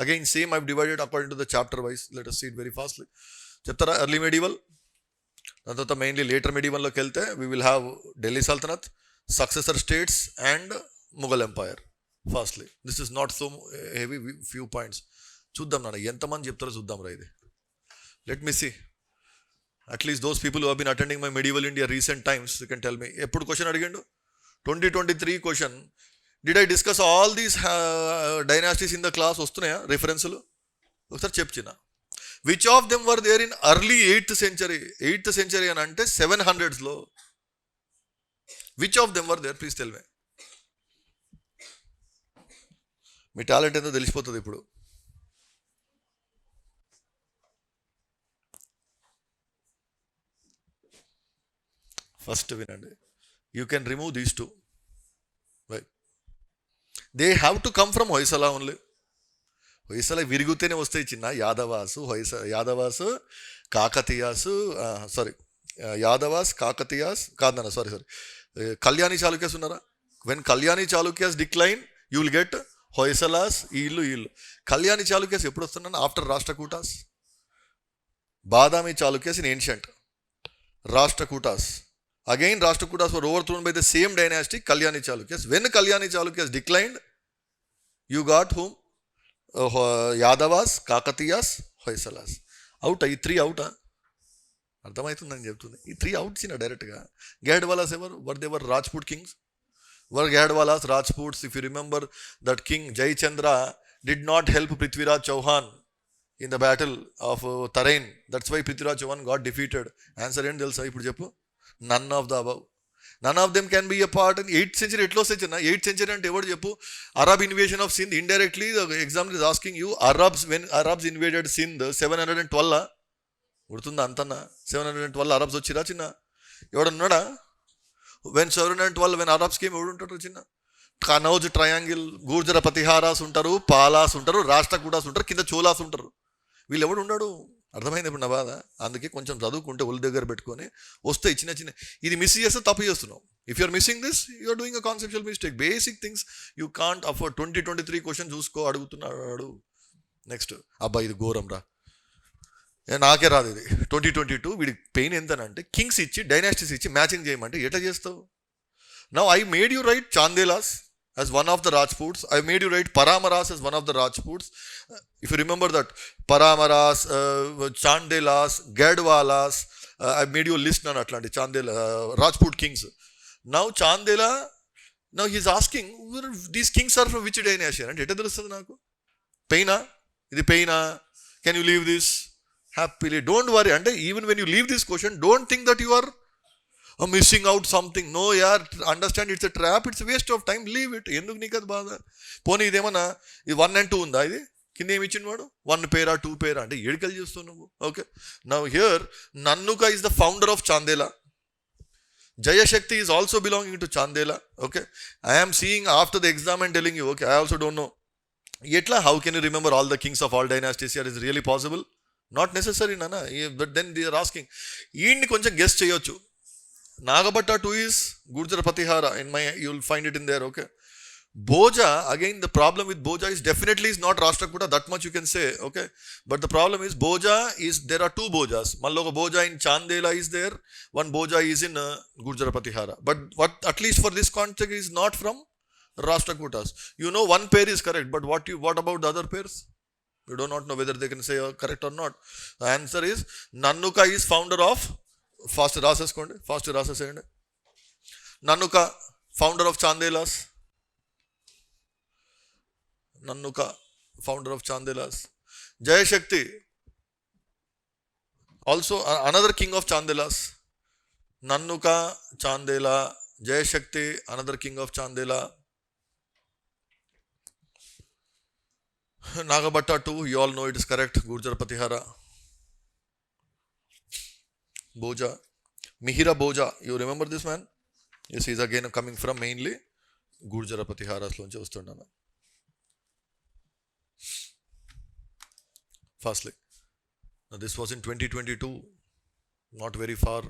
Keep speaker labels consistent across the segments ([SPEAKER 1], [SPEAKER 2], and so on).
[SPEAKER 1] Again, same I've divided according to the chapter wise. Let us see it very fastly. Chapter early medieval. Mainly later medieval lo kelte, we will have Delhi Sultanate, successor states, and Mughal Empire. Fastly. This is not so heavy, few points. చూద్దాం నాన్న ఎంతమంది చెప్తారో చూద్దాం రా ఇది. Let me see. At least those people who have been attending my medieval India recent times, you can tell me. ఎప్పుడు question అడిగిండు? 2023 question. Did I discuss all these dynasties in the class? వస్తున్నాయా రిఫరెన్స్లు? ఒకసారి చెప్పిన. Which of them were there in early 8th century? 8th century అని అంటే 700s లో. Which of them were there? Please tell me. మీ talent ఏందో తెలిసిపోతుంది ఇప్పుడు. ఫస్ట్ వినండి. You can remove these two. They have to come from Hoysala only. Hoysala విరిగితేనే వస్తాయి చిన్న. యాదవాసు కాకతీయాసు యాదవాస్ కాకతీయాస్ కాదన్న సారీ కళ్యాణి చాళుక్యాస్ ఉన్నారా? When Kalyani Chalukyas decline you will get Hoysalas. ఇల్లు కళ్యాణి చాళుక్యాస్ ఎప్పుడు వస్తున్నాను? After Rashtrakutas. Badami Chalukyas in ancient. Rashtrakutas. Again, Rashtrakutas were overthrown by the same dynasty, Kalyani Chalukyas. When Kalyani Chalukyas declined, you got whom? Yadavas, Kakatiyas, Hoysalas. Out, ఈ 3 out. అర్థమవుతుందని చెప్తుంది. ఈ 3 outs in డైరెక్ట్గా. Gadwalas they were Rajput kings. Were Gadwalas Rajputs? If you remember that king Jayachandra did not help Prithviraj Chauhan in the battle of Tarain. That's why Prithviraj Chauhan got defeated. Answer ఏంటి తెలుసా ఇప్పుడు చెప్పు? None of the above. None of them can be a part in 8th century. ఎట్లా వస్తాయి చిన్న? 8th century అంటే ఎవరు చెప్పు? Arab invasion of Sindh. Indirectly the examiner is asking you, when Arabs invaded Sindh 712. గుర్తుందా అంతన్నా? 712 అరబ్స్ వచ్చిరా చిన్న? ఎవడున్నాడా? when 712 when Arabs came, ఎవడు ఉంటారు చిన్న? కనౌజ్ ట్రయాంగిల్, గూర్జర ప్రతిహారాస్ ఉంటారు, పాలాస్ ఉంటారు, రాష్ట్రకూటాస్ ఉంటారు, కింద చోలాస్ ఉంటారు. వీళ్ళు ఎవడు ఉన్నాడు? అర్థమైంది ఇప్పుడు నా బాధ. అందుకే కొంచెం చదువుకుంటే ఒళ్ళు దగ్గర పెట్టుకొని వస్తాయి చిన్న. ఇది మిస్ చేస్తే తప్పు చేస్తున్నావు. If you're missing this, you're doing a conceptual mistake. Basic things you can't afford. 2023 question చూసుకో అడుగుతున్నాడు. నెక్స్ట్ అబ్బా ఇది ఘోరం రా, నాకే రాదు ఇది. 2022 వీడికి పెయిన్ ఎంతనంటే కింగ్స్ ఇచ్చి డైనాస్టీస్ ఇచ్చి మ్యాచింగ్ చేయమంటే ఎట్లా చేస్తావు? Now I made you write Chandelas as one of the Rajputs. I made you write Paramaras as one of the Rajputs. If you remember that, Paramaras, Chandelas, Gadwalas, I made you a list on Atlantic, Chandela, Rajput kings. Now Chandela, now he's asking, these kings are from which dynasty? And etta telustadi naku. Paina? Idi paina? Can you leave this happily? Don't worry. And even when you leave this question, don't think that you are missing out something. No యార్, understand it's a trap, it's waste of time, leave it. ఎందుకు నీకు అది బాధ? పోనీ ఇదేమన్నా ఇది 1 and 2 ఉందా? ఇది కింద ఏమి ఇచ్చింది వాడు? 1 పేరా 2 పేరా అంటే ఏడికలు చేస్తావు నువ్వు. Okay, now here Nannuka is the founder of Chandela. Jayashakti is also belonging to Chandela. Okay, I am seeing after the exam and telling you. Okay, I also don't know. Yetla, how can you remember all the kings of all dynasties here? Is really possible? Not necessary, nana. But then they are asking. ఈయన్ని కొంచెం guess చేయొచ్చు. Nagabatta 2 is Gurjara Pratihara. You will find it in there. Okay. Boja, again the problem with Boja is definitely is not Rashtrakuta. That much you can say. Okay. But the problem is Boja is, there are 2 Bojas. Malloka Boja in Chandela is there. One Boja is in Gurjara Pratihara. But what, at least for this context, is not from Rashtrakutas. You know one pair is correct. But what about the other pairs? You do not know whether they can say correct or not. The answer is Nannuka is founder of, fast రాసేసుకోండి, fast రాసేసేయండి. Nannuka founder of Chandelas. Nannuka founder of Chandelas. Jayashakti also another king of Chandelas. Nannuka Chandela, Jayashakti another king of Chandela. Nagabatta 2, you all know it is correct, Gurjara Pratihara. Boja, Mihira Boja, you remember this man? Yes, he is again coming from mainly Gurjara Pratiharas lonche vastundana. Firstly, now this was in 2022, not very far.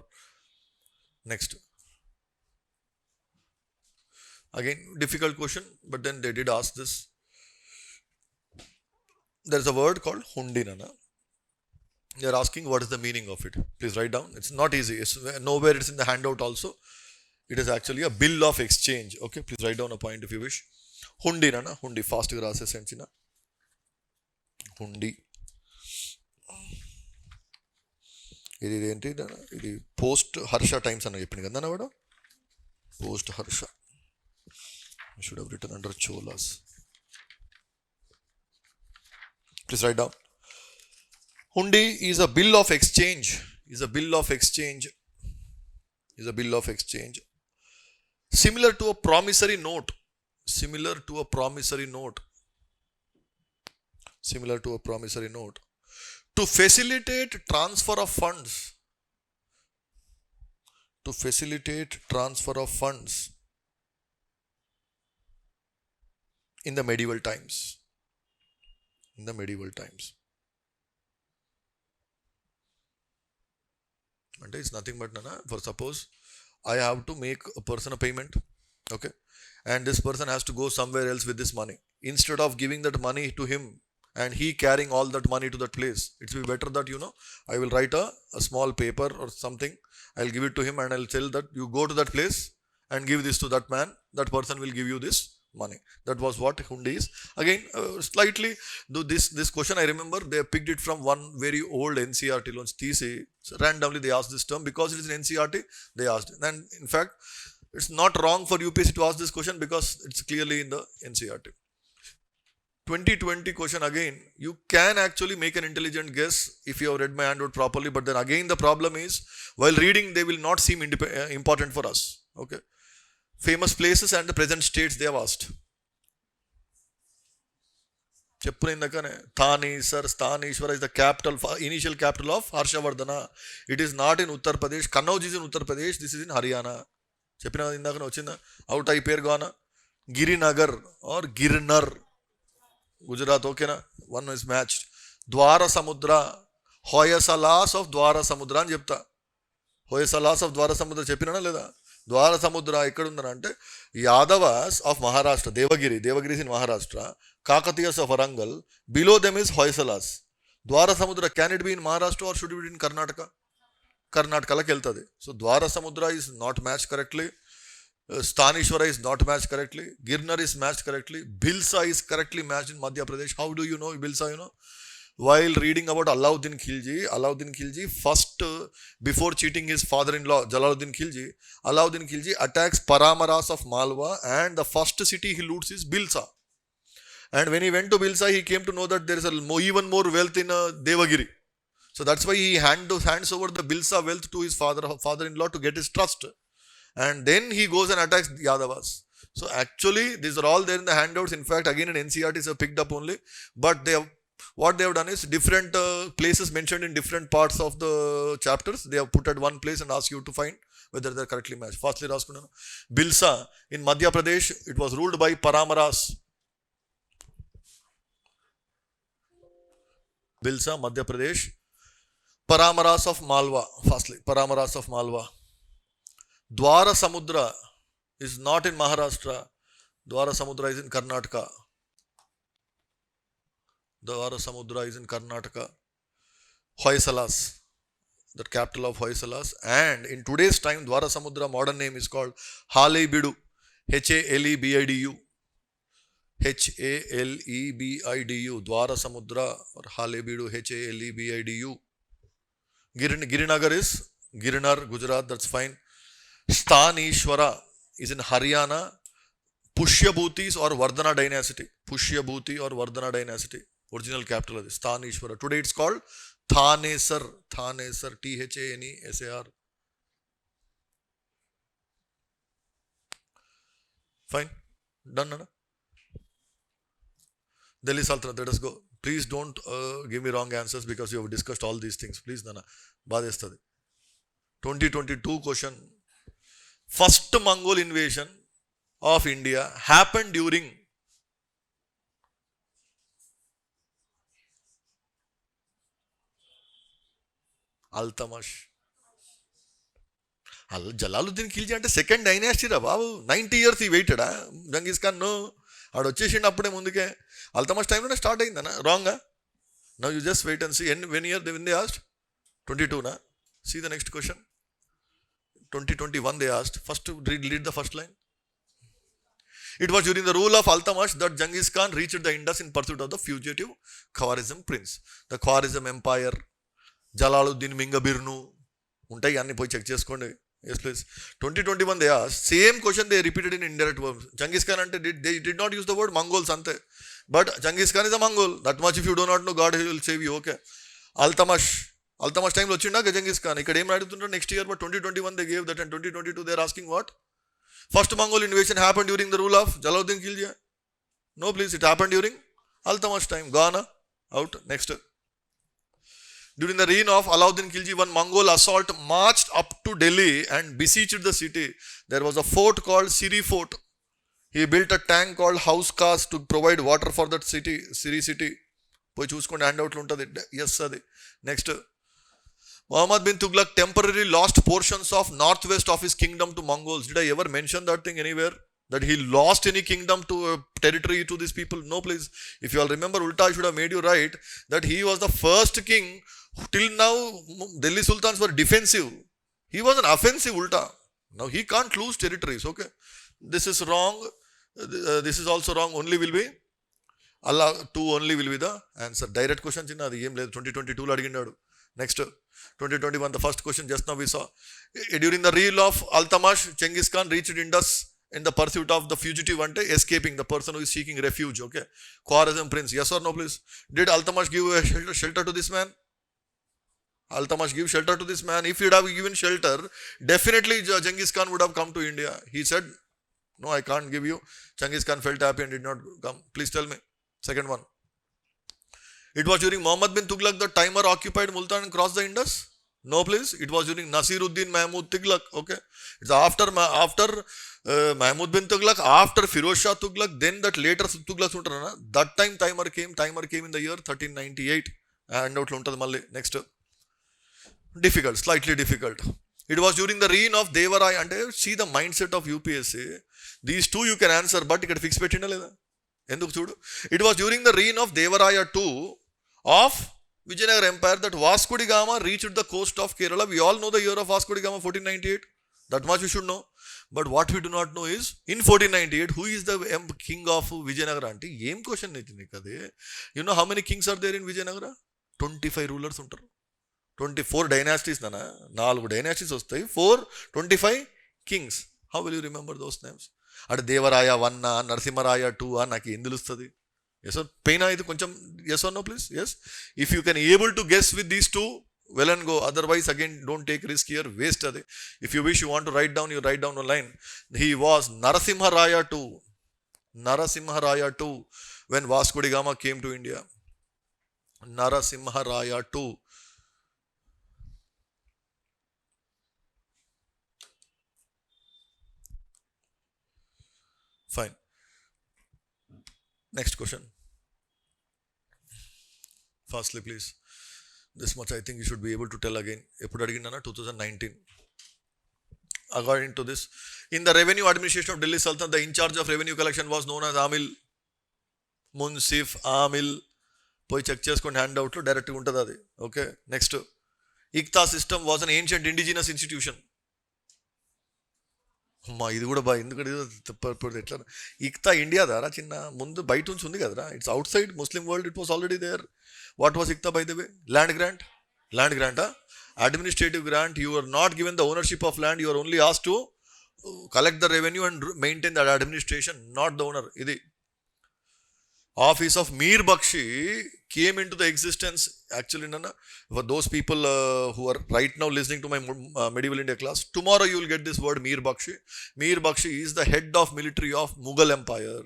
[SPEAKER 1] Next, again difficult question, but then they did ask this. there is a word called hundi, nana. They are asking what is the meaning of it. Please write down. It's not easy. It's nowhere. It's in the handout also. It is actually a bill of exchange. Okay, please write down a point if you wish. Hundi, nana. Hundi. Fast grasses senchina. Hundi. ఇది ఏంటి ఇది post Harsha times అన్న చెప్పింది కదా వాడు post Harsha should have written under Cholas. Please write down. Hundi is a bill of exchange. Is a bill of exchange. Is a bill of exchange. Similar to a promissory note. Similar to a promissory note. Similar to a promissory note. To facilitate transfer of funds. To facilitate transfer of funds in the medieval times. In the medieval times. And it's nothing but nana, for suppose I have to make a person a payment, okay, and this person has to go somewhere else with this money. Instead of giving that money to him and he carrying all that money to that place, it's be better that I will write a small paper or something. I'll give it to him and I'll tell that you go to that place and give this to that man. That person will give you this money. That was what hundi is. Again, slightly this question I remember they picked it from one very old NCERT loans TC. So randomly they asked this term because it is an NCERT. They asked, and in fact, it's not wrong for UPSC to ask this question because it's clearly in the NCERT. 2020 question again. You can actually make an intelligent guess if you have read my handout properly. But then again, the problem is while reading they will not seem important for us. Okay. Famous places and the present states they have asked. చెప్పిన ఇందాకనే థానేసర్ Sthaneshwar is the capital, initial capital of Harshavardhana. It is not in Uttar Pradesh. Kannauj is in Uttar Pradesh. This is in Haryana. చెప్పిన ఇందాకనే వచ్చిందా out అయి పేరు గానా Girinagar are Girnar Gujarat. ఓకేనా, one is matched. ద్వార సముద్ర, హోయసలాస్ ఆఫ్ ద్వార సముద్ర అని చెప్తా. హోయసలాస్ ఆఫ్ ద్వార సముద్ర చెప్పినా లేదా? ద్వార సముద్ర ఎక్కడుందని అంటే Yadavas of Maharashtra, Devagiri in Maharashtra, Kakatiyas of Warangal, below them is Hoysalas. Dwara Samudra can it be in Maharashtra or should it in Karnataka? కర్ణాటకలోకి వెళ్తుంది. So Dwara Samudra is not match correctly. Stanishwara is not matched correctly. Girnar is matched correctly. Bilsa is correctly matched in Madhya Pradesh. How do you know Bilsa? While reading about Alauddin Khilji first, before cheating his father-in-law Jalaluddin Khilji, Alauddin Khilji attacks Paramaras of Malwa, and the first city he loots is Bilsa. And when he went to Bilsa, he came to know that there is even more wealth in Devagiri. So that's why he hands over the Bilsa wealth to his father-in-law to get his trust. And then he goes and attacks Yadavas. So actually, these are all there in the handouts. In fact, again in NCERT is picked up only. But what they have done is different places mentioned in different parts of the chapters. They have put at one place and asked you to find whether they are correctly matched. Firstly, Raskunana. Bilsa in Madhya Pradesh, it was ruled by Paramaras. Bilsa, Madhya Pradesh. Paramaras of Malwa. Firstly, Paramaras of Malwa. Dwara Samudra is not in Maharashtra. Dwara Samudra is in Karnataka. Dwara Samudra is in Karnataka. Hoysalas, the capital of Hoysalas. And in today's time, Dwara Samudra modern name is called Halebidu. Halebidu. Halebidu. Dwara Samudra or Halebidu. Halebidu. Girinagar is Girinar, Gujarat. That's fine. Stanishwara is in Haryana. Pushyabhutis or Vardhana dynasty. Pushyabhuti or Vardhana dynasty. Original capital of this. Stanishwara. Today it's called Thanesar. Thanesar. Thanesar. Fine. Done, Nana? Delhi Sultanate. Let us go. Please don't give me wrong answers because you have discussed all these things. Please, Nana. Badestadi. 2022 question. First Mongol invasion of India happened during Altamash. Jalaluddin Khilji అంటే second dynasty రా బాబు. 90 years he waited. జంగీస్ Khan ఆడు వచ్చేసిండు అప్పుడే ముందుకే. అల్తమష్ టైంలోనే start అయిందనా? Ranga? Now you just wait and see. And when they asked? 22, na? See the next question. 2021 they asked. First, read the first line. It was during the rule of Altamash that Genghis Khan reached the Indus in pursuit of the fugitive Khwarizm prince. The Khwarizm Empire, Jalaluddin Mingabirnu, ఉంటాయి అన్ని పోయి check చేసుకోండి. Yes, please. 2021 they asked. Same question they repeated in indirect terms. Genghis Khan ante they did not use the word Mongols ante. But Genghis Khan is a Mongol. That much if you do not know, God will save you. Okay. Altamash time lo వచ్చిండా Genghis Khan. ఇక్కడ ఏం అడుగుతుంటారు next year, but 2021 they gave that, and 2022 they are asking what? First Mongol invasion happened during the rule of Jalaluddin Khilji. No, please. It happened during Altamash time. Ghana out. Next. During the reign of Alauddin Khilji, one Mongol assault marched up to Delhi and besieged the city. There was a fort called Siri Fort. He built a tank called House Cast to provide water for that city, Siri city. పోయి చూసుకోండి, hand అవుట్లు ఉంటుంది. Yes అది. Next. Muhammad bin Tughlaq temporarily lost portions of northwest of his kingdom to Mongols. Did I ever mention that thing anywhere? That he lost any kingdom to territory to these people? No, please. If you all remember, Ulta should have made you right that he was the first king. Till now, Delhi Sultans were defensive. He was an offensive Ulta. Now he can't lose territories. Okay, this is wrong. This is also wrong. Only will be Allah. 2 only will be the answer. Direct question chinna adi em ledu. 2022 lo adigindadu. Next, 2021, the first question just now we saw. During the rule of Altamash, Genghis Khan reached Indus in the pursuit of the fugitive ante escaping, the person who is seeking refuge. Okay, Khwarizm prince. Yes or no, please? Did Altamash give a shelter to this man? Altamash give shelter to this man. If he would have given shelter, definitely Genghis Khan would have come to India. He said, no, I can't give you. Genghis Khan felt happy and did not come. Please tell me. Second one. It was during Muhammad bin Tughlaq that Timur occupied Multan and crossed the Indus? No, please. It was during Nasiruddin Mahmud Tughlaq. Okay. It's after Mahmud bin Tughlaq, after Firoz Shah Tughlaq, then that later Tughlaq. That time Timur came. Timur came in the year 1398. And out luntadi malli. Next. Difficult, slightly difficult. It was during the reign of Devaraya. And see the mindset of UPSC. These two you can answer, but ikkada fix pettinda leda. Enduku chudu. It was during the reign of Devaraya II of Vijayanagara Empire that Vasco da Gama reached the coast of Kerala. We all know the year of Vasco da Gama, 1498. That much we should know. But what we do not know is, in 1498, who is the king of Vijayanagara? Ante em question nechindi kade. You know how many kings are there in Vijayanagara? 25 rulers ఉంటారు. 24 dynasties nana. 4 dynasties వస్తాయి. 25 kings. How will you remember those names? అటు దేవరాయ 1, నరసింహరాయ 2 నాకు ఏం తెలుస్తుంది? Yes are పెయినా ఇది కొంచెం? Yes or no please? Yes. If you can able to guess with these 2, well and go. Otherwise, again, don't take risk here. Waste adi. If you wish, you want to write down, you write down a line. He was Narasimharaya II. Narasimharaya II when Vasco da Gama came to India. Narasimharaya II. Fine. Next question. Fastly, please. This much I think you should be able to tell again. Eppudu adigindana 2019. According to this, in the revenue administration of Delhi Sultanate, the in charge of revenue collection was known as Amil. Munsif, Amil. Poi check cheskondi hand out lo direct ga untadi adi. Okay. Next. Ikta system was an ancient indigenous institution. అమ్మా ఇది కూడా ఎందుకంటే ఎట్లా ఇక్తా India దారా చిన్న ముందు బయట నుంచి ఉంది కదరా. It's outside Muslim world. It was already there. What was iqta by the way? Land గ్రాంటా? Administrative grant. You are not given the ownership of land. You are only asked to collect the revenue and maintain that administration, not the owner. ఇది office of Mir Bakshi came into the existence actually for those people who are right now listening to my medieval India class. Tomorrow you will get this word Mir Bakshi. Mir Bakshi is the head of military of Mughal Empire.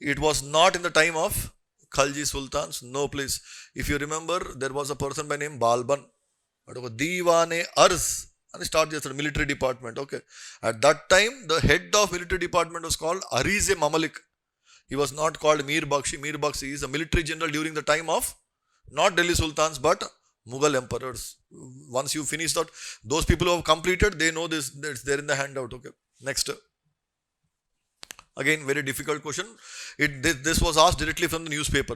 [SPEAKER 1] It was not in the time of Khalji Sultans. No, please. If you remember, there was a person by name Balban. Diwane Arz and start chestaru military department. Okay. At that time the head of military department was called Arize Mamalik. He was not called Mir Bakshi. Mir Bakshi is a military general during the time of not Delhi Sultans but Mughal emperors. Once you finish that, those people who have completed, they know this. It's there in the handout. Okay. Next. Again, very difficult question. This was asked directly from the newspaper.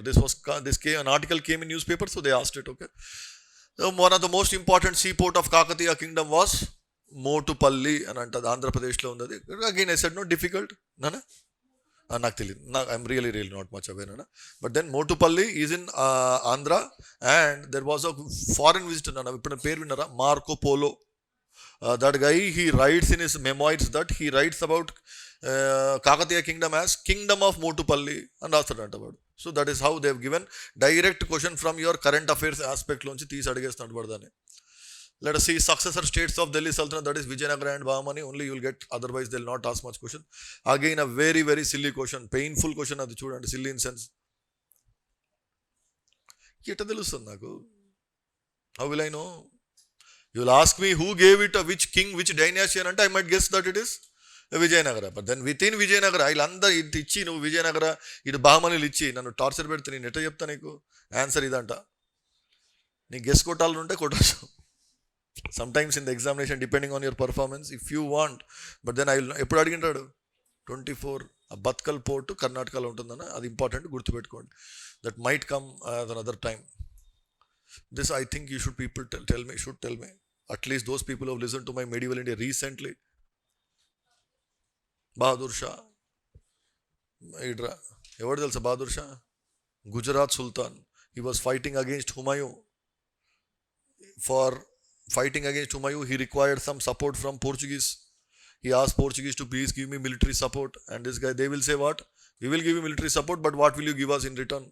[SPEAKER 1] An article came in newspaper, so they asked it. Okay. So one of the most important seaport of Kakatiya kingdom was Motupalli and Andhra Pradesh lo undadi. Again, I said no, difficult. Nana? నాకు తెలియదు. I'm really not much aware. But then Motupalli is in Andhra, and there was a foreign visitor. ఇప్పుడు పేరు విన్నారా? Marco Polo. That guy, he writes in his memoirs that he writes about Kakatiya kingdom as Kingdom of Motupalli and రాస్తాడంట వాడు. So that is how they have given direct question from your current affairs aspect లోంచి తీసి అడిగేస్తున్నాడు వాడదాన్ని. Let us see successor states of Delhi Sultanate, that is Vijayanagara and Bahmani, only you will get, otherwise they will not ask much question. Again a very silly question, painful question అది చూడండి, silly in sense. ఎట్ట తెలుస్తుంది నాకు? How will I know? You will ask me who gave it, which king, which dynasty అంటే I might guess that it is Vijayanagara. But then within Vijayanagara, వీళ్ళందరూ ఇటు ఇచ్చి నువ్వు విజయనగర ఇటు బాహమనీలు ఇచ్చి నన్ను టార్చర్ పెడితే నేను ఎట్ట చెప్తా నీకు ఆన్సర్ ఇదంట. నీ గెస్ కొట్టాలంటే కొట్టచ్చు. Sometimes in the examination, depending on your performance, if you want, but then I will, ఎప్పుడు అడిగింటాడు 24 బత్కల్ పోర్ట్ కర్ణాటకలో ఉంటుందన్న, అది ఇంపార్టెంట్, గుర్తుపెట్టుకోండి. That might come another time. This I think you should people should tell me. At least those people who have listened to my medieval India recently. Bahadur Shah. ఎవరు తెలుసా బహదూర్ షా? గుజరాత్ సుల్తాన్. He was fighting against Humayun. For fighting against Humayun, he required some support from Portuguese. He asked Portuguese to please give me military support. And this guy, they will say what? We will give you military support, but what will you give us in return?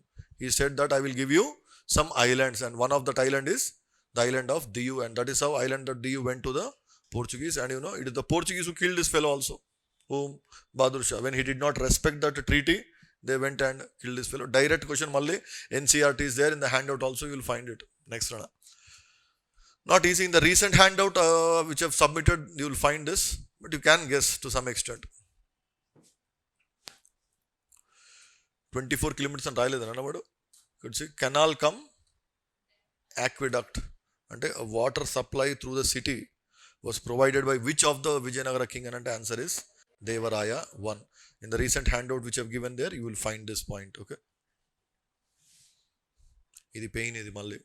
[SPEAKER 1] He said that I will give you some islands, and one of that island is the island of Diu, and that is how island of Diu went to the Portuguese. And you know, it is the Portuguese who killed this fellow also, whom Bahadur Shah. When he did not respect that treaty, they went and killed this fellow. Direct question malli, NCRT is there in the handout also, you will find it. Next rana. Not easy. In the recent handout which I have submitted, you will find this, but you can guess to some extent. 24 kilometers and రాయలేదన్న వాడు. Could see canal come aqueduct. అంటే a water supply through the city was provided by which of the Vijayanagara king? And answer is Devaraya 1. In the recent handout which I have given there, you will find this point. Okay. ఇది pain ఇది మళ్ళీ.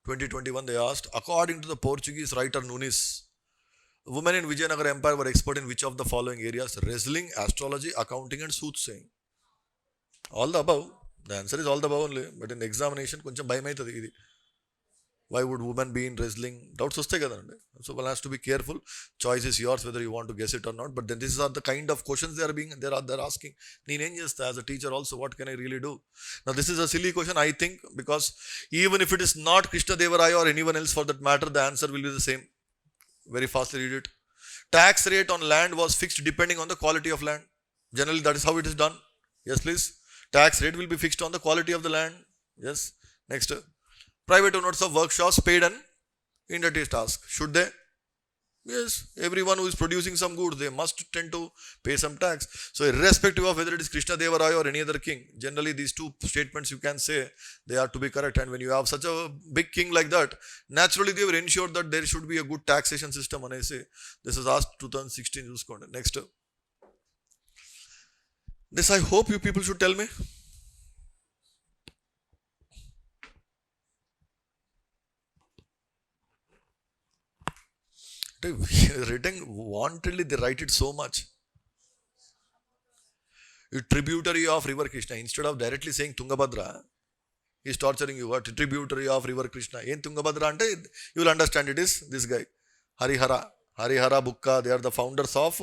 [SPEAKER 1] 2021 they asked, according to the Portuguese writer Nunes, women in Vijayanagara Empire were expert in which of the following areas? Wrestling, astrology, accounting and soothsaying. All the above. The answer is all the above only. But in the examination, కొంచెం భయం అవుతుంది ఇది. Why would women be in wrestling? Doubts వస్తాయి కదండి. So one has to be careful. Choice is yours whether you want to guess it or not. But then these are the kind of questions they're asking. నేనేం చేస్తా as a teacher also? What can I really do? Now this is a silly question, I think, because even if it is not Krishna Devaraya or anyone else for that matter, the answer will be the same. Very fastly read it. Tax rate on land was fixed depending on the quality of land. Generally that is how it is done. Yes please. Tax rate will be fixed on the quality of the land. Yes. Next. Private owners of workshops paid an industry tax. Should they? Yes. Everyone who is producing some goods, they must tend to pay some tax. So irrespective of whether it is Krishna Devaraya or any other king, generally these two statements you can say they are to be correct. And when you have such a big king like that, naturally they will ensure that there should be a good taxation system. And I say, this is asked 2016. Next. This I hope you people should tell me. Written wantedly, they write it so much. You tributary of river Krishna, instead of directly saying Tungabhadra, he is torturing you. What? Tributary of river Krishna. In Tungabhadra ante, you will understand it is this guy, Harihara Bukka. They are the founders of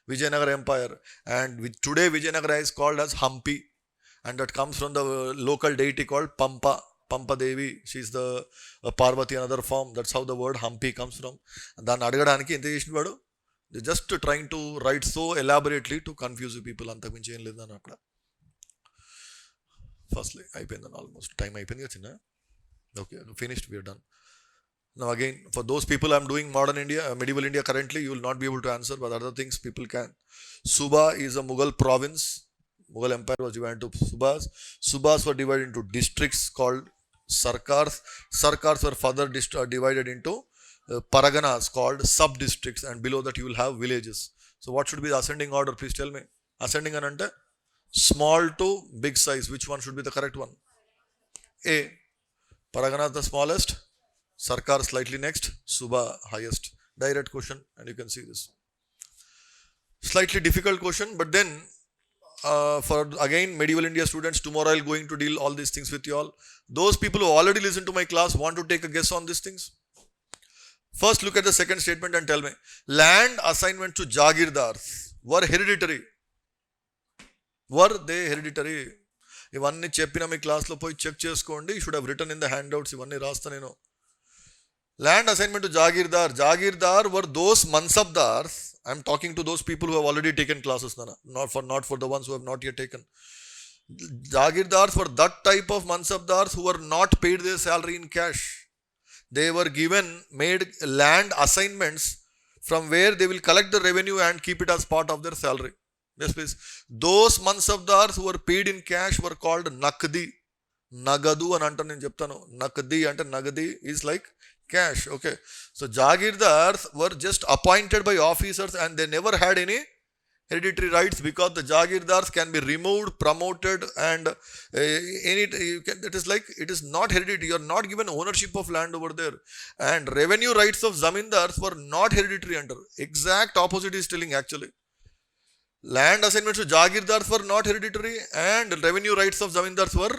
[SPEAKER 1] Vijayanagara Empire, and today Vijayanagara is called as Hampi, and that comes from the local deity called Pampa Devi. She is the Parvati, another form. That's how the word Hampi comes from. And then అడగడానికి ఎంత చేసిన వాడు? They just trying to write so elaborately to confuse you people. అంతకుమించి ఏం లేదని అక్కడ. Firstly, అయిపోయిందని almost. Time అయిపోయింది కదా చిన్న. Okay, finished. We are done. Now again, for those people I'm doing modern India, medieval India currently, you will not be able to answer, but other things people can. Suba is a Mughal province. Mughal Empire was divided into Subas. Subas were divided into districts called Sarkars. Sarkars were further divided into Paraganas called sub-districts, and below that you will have villages. So what should be the ascending order? Please tell me. Ascending అని అంటే small to big size. Which one should be the correct one? A. Paragana the smallest, Sarkar slightly next, Subha highest. Direct question, and you can see this. Slightly difficult question, but then for again medieval India students, tomorrow I'll going to deal all these things with you all. Those people who already listen to my class want to take a guess on these things. First, look at the second statement and tell me. Land assignment to Jagirdars were hereditary. Were they hereditary? ఇవన్నీ చెప్పిన మీ క్లాస్లో పోయి check చేసుకోండి. You should have return in the handouts. ఇవన్నీ రాస్తా నేను. Land assignment to jagirdar. Jagirdar were those mansabdars. I'm talking to those people who have already taken classes, not for the ones who have not yet taken. Jagirdars were that type of mansabdars who were not paid their salary in cash. They were made land assignments from where they will collect the revenue and keep it as part of their salary. Yes, please. Those mansabdars who were paid in cash were called nakdi. Nagadu అని అంటాను నేను చెప్తాను. Nakdi అంటే nagadi is like cash. Okay. So Jagirdars were just appointed by officers and they never had any hereditary rights because the Jagirdars can be removed, promoted, and it is not hereditary. You are not given ownership of land over there. And revenue rights of Zamindars were not hereditary under. Exact opposite is telling actually. Land assignments to Jagirdars were not hereditary and revenue rights of Zamindars were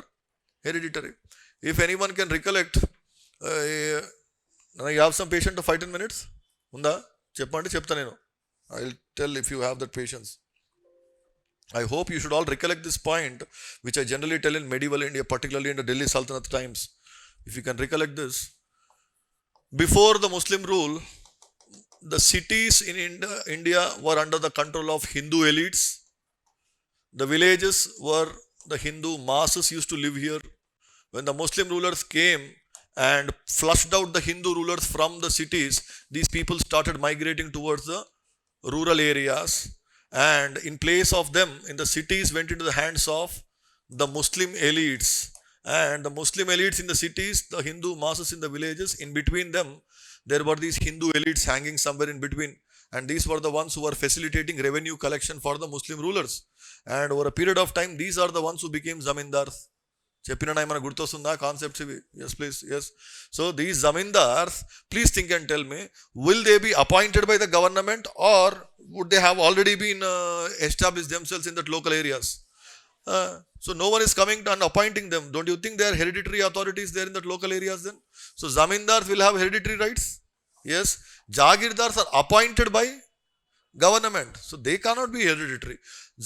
[SPEAKER 1] hereditary. If anyone can recollect, you have some patience to 5-10 minutes? Unda? Cheppandi chepta nenu. I'll tell if you have that patience. I hope you should all recollect this point, which I generally tell in medieval India, particularly in the Delhi Sultanate times. If you can recollect this. Before the Muslim rule, the cities in India were under the control of Hindu elites. The villages were the Hindu masses used to live here. When the Muslim rulers came and flushed out the Hindu rulers from the cities, these people started migrating towards the rural areas, and in place of them in the cities went into the hands of the Muslim elites. And the Muslim elites in the cities, the Hindu masses in the villages, in between them there were these Hindu elites hanging somewhere in between, and these were the ones who were facilitating revenue collection for the Muslim rulers. And over a period of time, these are the ones who became zamindars. చెప్పిన ఏమైనా గుర్తొస్తుందా concepts ఇవి? Yes please. Yes. So these zamindars, please think and tell me, will they be appointed by the government or would they have already been establish themselves in that local areas? So no one is coming and appointing them. Don't you think they are hereditary authorities there in that local areas then? So zamindars will have hereditary rights? Yes. Jagirdars are appointed by government, so they cannot be hereditary.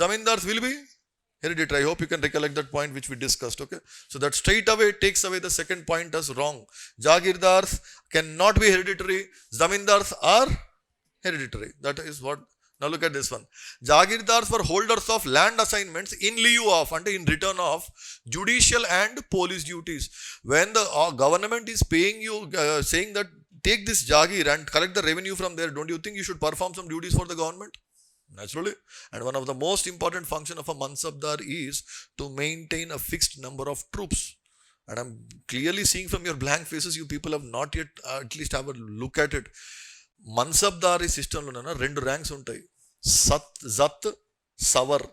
[SPEAKER 1] Zamindars will be hereditary. I hope you can recollect that point which we discussed. Okay. So that straight away takes away the second point as wrong. Jagirdars cannot be hereditary. Zamindars are hereditary. That is what. Now look at this one. Jagirdars were holders of land assignments in lieu of and in return of judicial and police duties. When the government is paying you, saying that take this Jagir and collect the revenue from there, don't you think you should perform some duties for the government? Naturally. And one of the most important function of a mansabdar is to maintain a fixed number of troops. And I'm clearly seeing from your blank faces, you people have not yet at least have a look at it. Mansabdari సిస్టంలోనైనా 2 ranks ఉంటాయి. జత్, సవర్.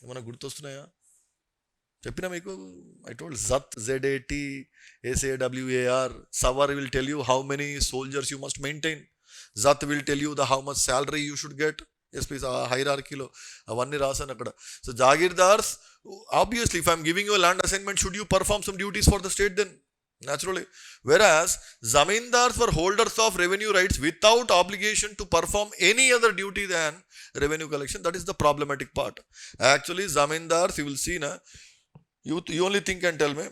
[SPEAKER 1] ఏమైనా గుర్తొస్తున్నాయా? చెప్పినా మీకు. I told zat, ZAT, SAWAR. Sawar will tell you how many soldiers you must maintain. Zat will tell you the how much salary you should get. Yes please. ఆ హైరార్కీలో అవన్నీ రాశాను అక్కడ. So jagirdars, obviously if I'm giving you land assignment, should you perform some duties for the state then? Naturally. Whereas zamindars were holders of revenue rights without obligation to perform any other duty than revenue collection. That is the problematic part. Actually zamindars, you will see na, you only think and tell me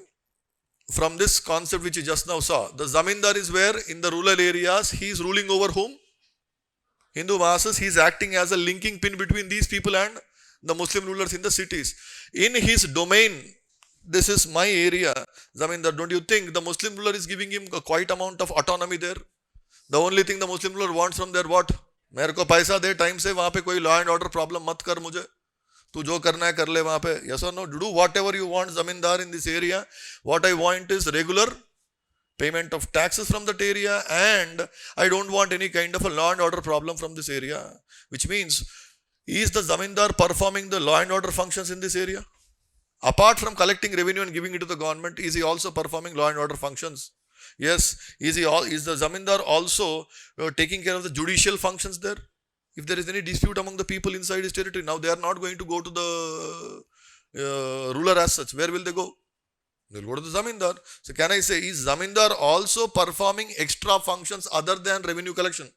[SPEAKER 1] from this concept which you just now saw. The zamindar is where in the rural areas he is ruling over whom? Hindu masses. He is acting as a linking pin between these people and the Muslim rulers in the cities. In his domain, this is my area. Zamindar, don't you think the Muslim ruler is giving him a quite amount of autonomy there? The only thing the Muslim ruler wants from there, what? मेरे को पैसा दे time से, वहाँ पे कोई law and order problem मत कर मुझे. तू जो करना है कर ले वहाँ पे. Yes or no? Do whatever you want, zamindar, in this area. What I want is regular payment of taxes from that area, and I don't want any kind of a law and order problem from this area. Which means Is the Zamindar performing the law and order functions in this area? Apart from collecting revenue and giving it to the government, is he also performing law and order functions? Yes. Is the Zamindar also taking care of the judicial functions there? If there is any dispute among the people inside his territory, now they are not going to go to the ruler as such. Where will they go? They will go to the Zamindar. So can I say, is Zamindar also performing extra functions other than revenue collection?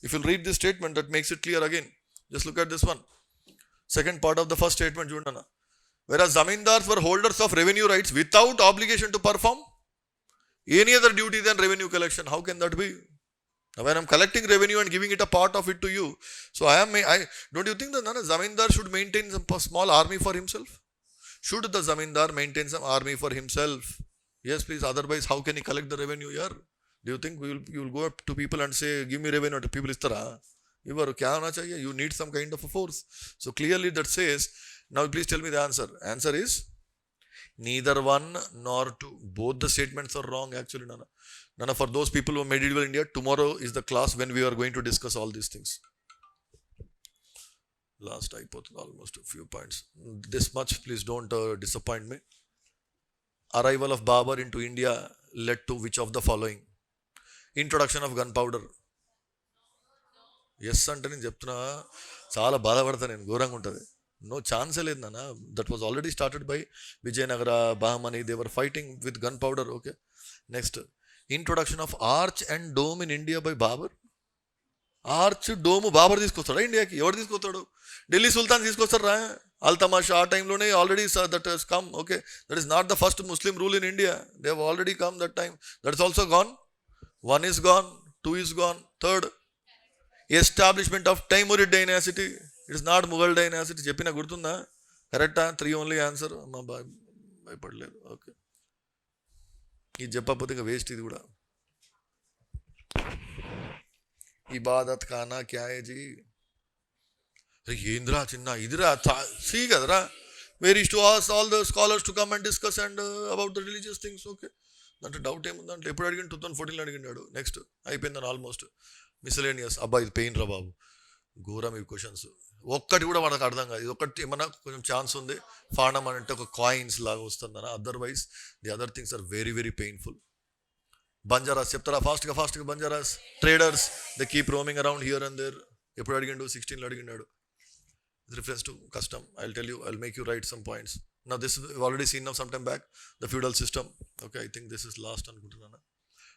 [SPEAKER 1] If you read this statement, that makes it clear again. Just look at this one. Second part of the first statement, Jundana. Whereas Zamindars were holders of revenue rights without obligation to perform any other duty than revenue collection. How can that be? Now, when I am collecting revenue and giving it a part of it to you, so don't you think that Zamindar should maintain some small army for himself? Should the Zamindar maintain some army for himself? Yes, please. Otherwise, how can he collect the revenue here? Do you think you will go up to people and say, give me revenue? To people, you need some kind of a force. So clearly that says, now please tell me the answer. Answer is neither one nor two. Both the statements are wrong actually, Nana. Nana, for those people who are medieval India, tomorrow is the class when we are going to discuss all these things. Last I put almost a few points. This much, please don't disappoint me. Arrival of Babur into India led to which of the following? Introduction of gunpowder. Yes, అంటే నేను చెప్తున్నా చాలా బాధపడతా నేను ఘోరంగా ఉంటుంది. No chance లేదు నాన్న. That was already started by Vijayanagara, Bahmani. They were fighting with gunpowder. Okay. Next, introduction of arch and dome in India by Babur. Arch dome Babur తీసుకొస్తాడా ఇండియాకి? ఎవరు తీసుకొస్తాడు? ఢిల్లీ సుల్తాన్ తీసుకొస్తారా? అల్తమాషా ఆ టైంలోనే already that has come. Okay, that is not the first Muslim rule in India. They have already come that time. That is also gone. 1 is gone, 2 is gone. Third, establishment of Timurid dynasty. It is not Mughal dynasty. చెప్పినా గుర్తుందా? కరెక్టా? 3 only answer. అమ్మా భయపడలేదు. Okay, ఇది చెప్పకపోతే ఇంకా waste. ఇది కూడా ఇబాదత్ ఖానా క్యా హై జీ? ఏంద్రా చిన్న ఇదిరా సీ కదరా. Where is to ask all the scholars to come and discuss and about the religious things. Okay, దాంట్లో డౌట్ ఏముంది? దాంట్లో ఎప్పుడు అడిగిన 2014 అడిగినాడు. నెక్స్ట్ అయిపోయిందని ఆల్మోస్ట్. మిస్లేనియస్. అబ్బా ఇది పెయిన్ రా బాబు, ఘోరం ఈ క్వశ్చన్స్. ఒక్కటి కూడా మనకు అర్థం కాదు. ఇది ఒక్కటి ఏమన్నా కొంచెం ఛాన్స్ ఉంది. ఫాణం అంటే ఒక కాయిన్స్ లాగా వస్తుందన్న. Otherwise the other things are very very painful. Banjaras చెప్తారా? ఫాస్ట్గా Banjaras traders, they keep roaming around here and there. ఎప్పుడు అడిగిండు? 16లో అడిగినాడు. With reference to custom. I will tell you, I will make you write some points. Now this we've already seen now some time back, the feudal system. Okay, I think this is last అనుకుంటున్నాను.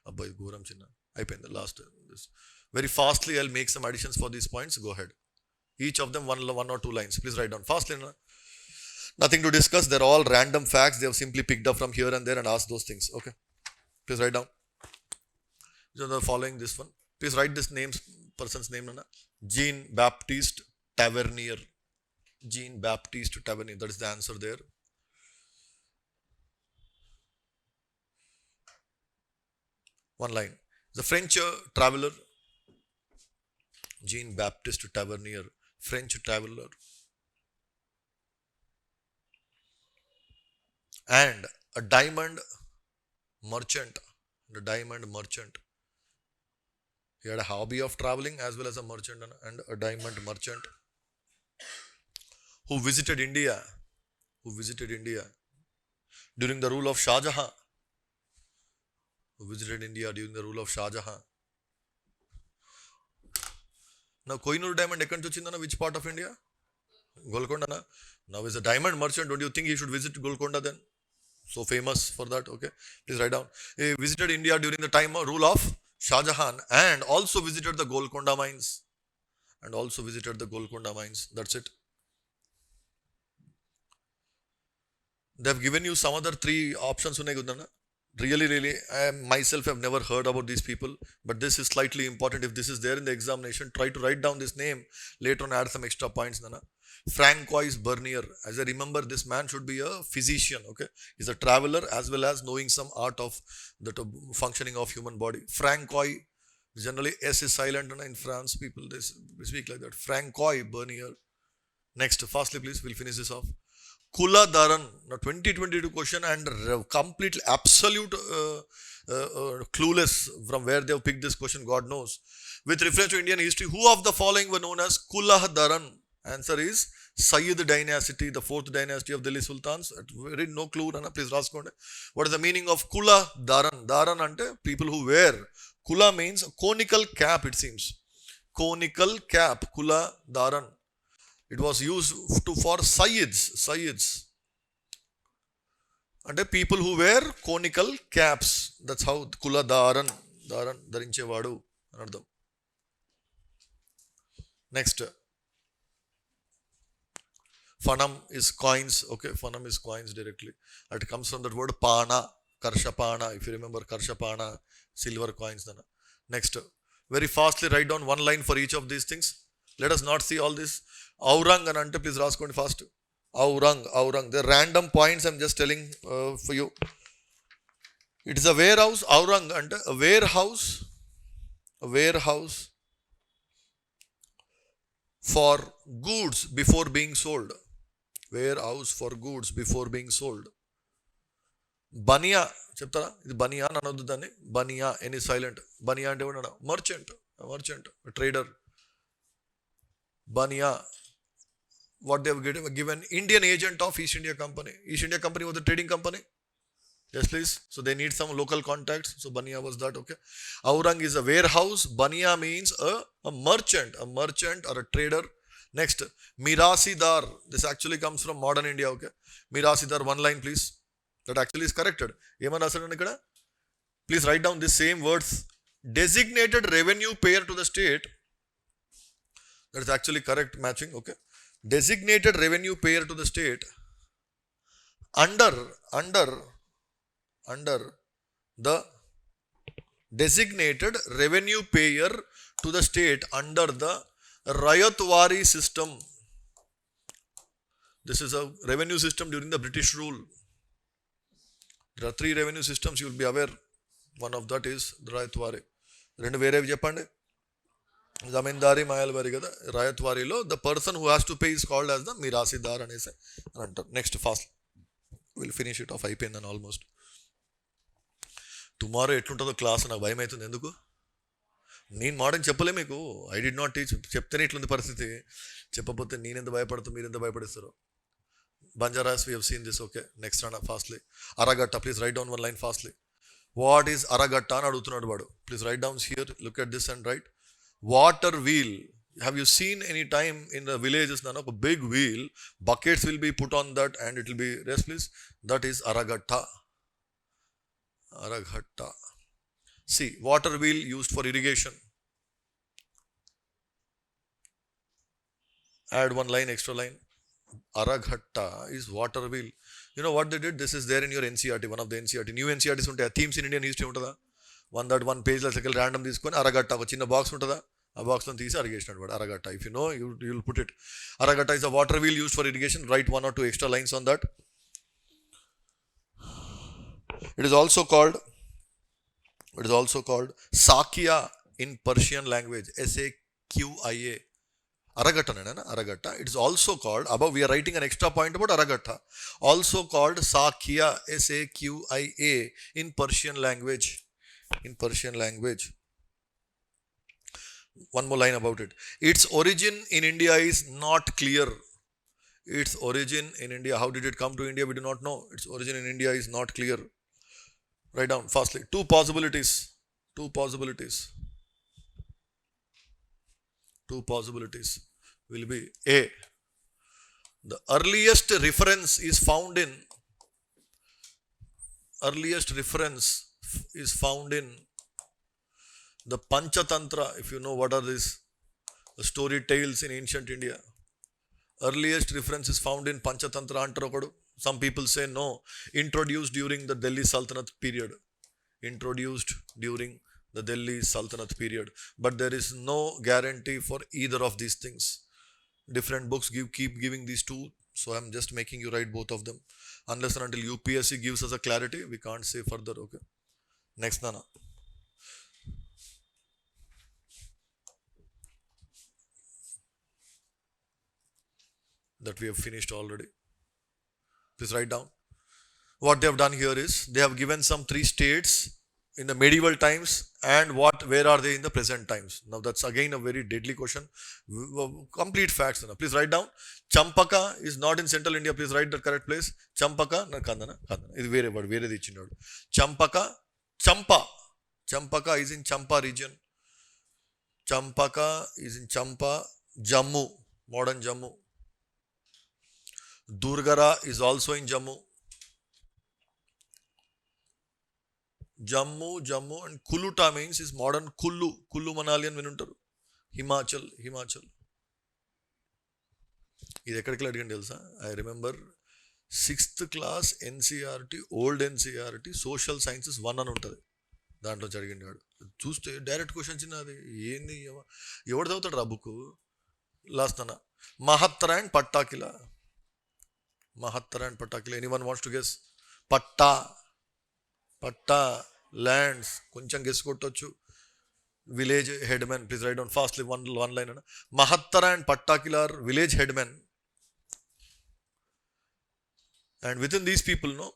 [SPEAKER 1] అబ్బాయి ఘోరం చిన్న అయిపోయింది. Last this very fastly I'll make some additions for these points. Go ahead, each of them one or two lines. Please write down fastly. Nothing to discuss. They're all random facts. They have simply picked up from here and there and asked those things. Okay, please write down. The following this one. Please write this person's name. Jean Baptiste Tavernier. Jean Baptiste Tavernier. That is the answer there. One line. The French traveler Jean Baptiste Tavernier, French traveler, and a diamond merchant. The diamond merchant. He had a hobby of traveling as well as a merchant and a diamond merchant who visited India during the rule of Shah Jahan. Now, Kohinoor diamond ekkడి నుంచి వచ్చిందన్న? Which part of India? Golconda. Now, is a diamond merchant. Don't you think he should visit Golconda then? So famous for that. Okay, please write down. He visited India during the time of rule of Shah Jahan and also visited the Golconda mines. That's it. They have given you some other 3 options. Really, I myself have never heard about these people, but this is slightly important. If this is there in the examination, try to write down this name. Later on, add some extra points. Francois Bernier. As I remember, this man should be a physician. Okay, he's a traveler as well as knowing some art of the functioning of human body. Francois, generally S is silent in France. People they speak like that. Francois Bernier. Next, fastly please. We'll finish this off. Kula Dharan, 2022 question and completely absolute clueless from where they have picked this question, God knows. With reference to Indian history, who of the following were known as Kula Dharan? Answer is Sayyid dynasty, the fourth dynasty of Delhi Sultans. Very no clue, Rana. Please raskonde. What is the meaning of Kula Daran? Daran ante people who wear. Kula means conical cap, it seems. Conical cap, Kula Daran. It was used for Sayyids. Ante people who wear conical caps. That's how Kula Daran dharinchevadu అని అర్థం. Next. Fanam is coins. Okay, Fanam is coins directly. It comes from that word Pana, Karshapana. If you remember Karshapana, silver coins. Next, very fastly write down one line for each of these things. Let us not see all this. Aurang and ante, please raskondi fast. Aurang. The random points I'm just telling for you. It is a warehouse. Aurang ante a warehouse for goods before being sold. Warehouse for goods before being sold. Baniya చెప్తారా, ఇది బనియా అని అనొద్దు దాన్ని. Bania any silent. Bania అంటే ఏమన్నా merchant, trader. Bania what they have given Indian agent of East India Company. East India Company was a trading company. Yes, please. So they need some local contacts. So Baniya was that. Okay. Aurang is a warehouse. Baniya means a merchant or a trader. Next, Mirasidar. This actually comes from modern India. Okay. Mirasidar, one line, please. That actually is corrected. Please write down these same words. Designated revenue payer to the state. That is actually correct matching. Okay. Designated revenue payer to the state under the designated revenue payer to the state under the Rayatwari system. This is a revenue system during the British rule. There are 3 revenue systems, you will be aware. One of that is the Rayatwari. Rendu verevi cheppandi. Zamindari Mayalvari kada. Rayatwarilo, the person who has to pay is called as the Mirasidar anese antaru. Next, fast. We'll finish it off. అయిపోయిందని almost. Tomorrow ఎట్లుంటుందో class నాకు భయం అవుతుంది. ఎందుకు? నేను modern చెప్పలే మీకు. I did not teach. చెప్తేనే ఇట్లుంది పరిస్థితి. చెప్పకపోతే నేనెంత భయపడతా, మీరెంత భయపడిస్తారు. Banjaras, we have seen this. Okay. Next అన్న ఫాస్ట్లీ. అరగట్ట. Please write down one line fastly. What is అరగట్ట అని అడుగుతున్నాడు వాడు. Please write down here. Look at this and write. Water wheel. Have you seen any time in the villages, a big wheel, buckets will be put on that and it will be, rest please. That is Aragatta. See, water wheel used for irrigation. Add one line, extra line. Aragatta is water wheel. You know what they did? This is there in your NCRT, one of the NCRT. New NCRTs unta themes in Indian history untada. One page la cycle random తీసుకొని Aragatta ఒక చిన్న box ఉంటుందా, ఆ బాక్స్లో తీసి irrigation అనమాట. Aragatta. If you know, you will put it. Aragatta is a water wheel used for irrigation. Write 1 or 2 extra lines on that. It is also called Sakya in Persian language. Sakya. Aragatta. Aragatta. It is also called, above we are writing an extra point about Aragatta. Also called Sakya. Sakya in Persian language. One more line about it. Its origin in India is not clear. Its origin in India, how did it come to India? We do not know. Its origin in India is not clear. Write down fastly. Two possibilities. Will be A. The earliest reference is found in the Panchatantra. If you know what are these story tales in ancient India. Earliest reference is found in Panchatantra antaru. Some people say no. Introduced during the Delhi Sultanate period. But there is no guarantee for either of these things. Different books keep giving these two. So I'm just making you write both of them. Unless and until UPSC gives us a clarity, we can't say further. Okay. Next, Nana. That we have finished already. Please write down. What they have done here is, they have given some 3 states in the medieval times and where are they in the present times? Now that's again a very deadly question. Complete facts. Please write down. Champaka is not in central India. Please write the correct place. Champaka na kandana kandana. This is word. Where is it? Champaka, Champa. Champaka is in Champa region. Champaka is in Champa, Jammu, modern Jammu. Durgara is also in Jammu. Jammu and Kuluta means is modern Kullu. Kullu Manalian Vinuntaru. Himachal. ఇది ఎక్కడికి అడిగండి తెలుసా? I remember 6th class NCERT, old NCERT social sciences 1 అని ఉంటుంది. దాంట్లో అడిగింది వాడు. చూస్తే direct question చిన్నది. ఏంది ఎవడు చదువుతాడు రా బుక్? లాస్ట్ అన్న మహత్తర అండ్ పట్టాకిల. మహత్తర అండ్ పట్టాకిల. Anyone wants to guess? Patta lands. కొంచెం గెస్ కొట్టొచ్చు. Village headmen. Please write down fastly one line అన్న. మహత్తర అండ్ పట్టాకిల are village headmen. And within these people, no,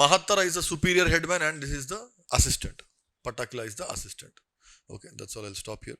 [SPEAKER 1] Mahattara is the superior headman and this is the assistant. Patakila is the assistant. Okay, that's all. I'll stop here.